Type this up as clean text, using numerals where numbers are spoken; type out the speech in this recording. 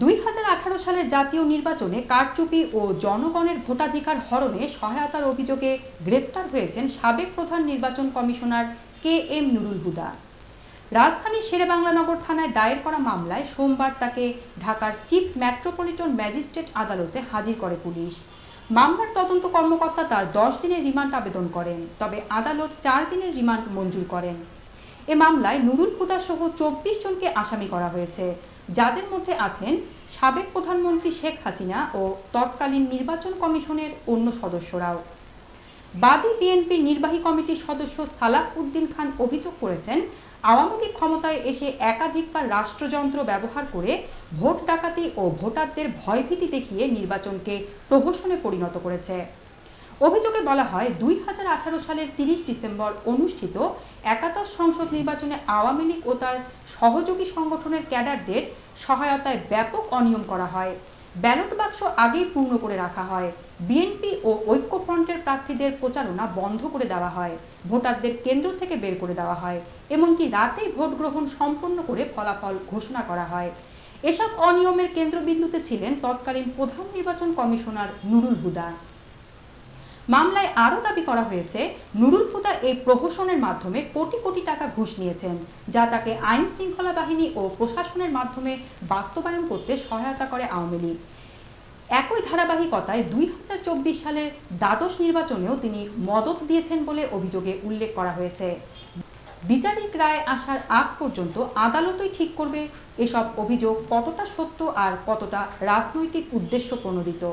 2018 সালের জাতীয় নির্বাচনে কারচুপি ও জনগণের ভোটাধিকার হরণে সহায়তার অভিযোগে গ্রেপ্তার হয়েছেন সাবেক প্রধান নির্বাচন কমিশনার KM নুরুল হুদা। রাজধানীর শেরেবাংলানগর থানায় দায়ের করা মামলায় সোমবার তাকে ঢাকার চিফ মেট্রোপলিটন ম্যাজিস্ট্রেট আদালতে হাজির করে পুলিশ। মামলার তদন্ত কর্মকর্তা তার 10 দিনের রিমান্ড আবেদন করেন, তবে আদালত 4 দিনের রিমান্ড মঞ্জুর করেন। এ মামলায় নুরুল হুদা সহ 24 জনকে আসামি করা হয়েছে, যাদের মধ্যে আছেন সাবেক প্রধানমন্ত্রী শেখ হাসিনা ও তৎকালীন নির্বাচন কমিশনের অন্য সদস্যরাও। বাদী বিএনপির নির্বাহী কমিটির সদস্য সালাহ উদ্দিন খান অভিযোগ করেছেন, আওয়ামী লীগ ক্ষমতায় এসে একাধিকবার রাষ্ট্রযন্ত্র ব্যবহার করে ভোট ডাকাতি ও ভোটারদের ভয়ভীতি দেখিয়ে নির্বাচনকে প্রহসনে পরিণত করেছে। অভিযোগে বলা হয়, 2018 সালের 30 ডিসেম্বর অনুষ্ঠিত একাদশ সংসদ নির্বাচনে আওয়ামী লীগ ও তার সহযোগী সংগঠনের ক্যাডারদের সহায়তায় ব্যাপক অনিয়ম করা হয়। ব্যালট বাক্স আগেই পূর্ণ করে রাখা হয়। বিএনপি ও ঐক্যফ্রন্টের প্রার্থীদের প্রচারণা বন্ধ করে দেওয়া হয়। ভোটারদের কেন্দ্র থেকে বের করে দেওয়া হয়। এমনকি রাতেই ভোট গ্রহণ সম্পন্ন করে ফলাফল ঘোষণা করা হয়। এসব অনিয়মের কেন্দ্রবিন্দুতে ছিলেন তৎকালীন প্রধান নির্বাচন কমিশনার নুরুল হুদা। মামলায় আরও দাবি করা হয়েছে, নুরুল হুদা এই প্রহসনের মাধ্যমে কোটি কোটি টাকা ঘুষ নিয়েছেন, যা তাকে আইন শৃঙ্খলা বাহিনী ও প্রশাসনের মাধ্যমে বাস্তবায়ন করতে সহায়তা করে আওয়ামী লীগ। একই ধারাবাহিকতায় 2024 সালের দ্বাদশ নির্বাচনেও তিনি মদত দিয়েছেন বলে অভিযোগে উল্লেখ করা হয়েছে। বিচারিক রায় আসার আগ পর্যন্ত আদালতই ঠিক করবে এসব অভিযোগ কতটা সত্য আর কতটা রাজনৈতিক উদ্দেশ্য প্রণোদিত।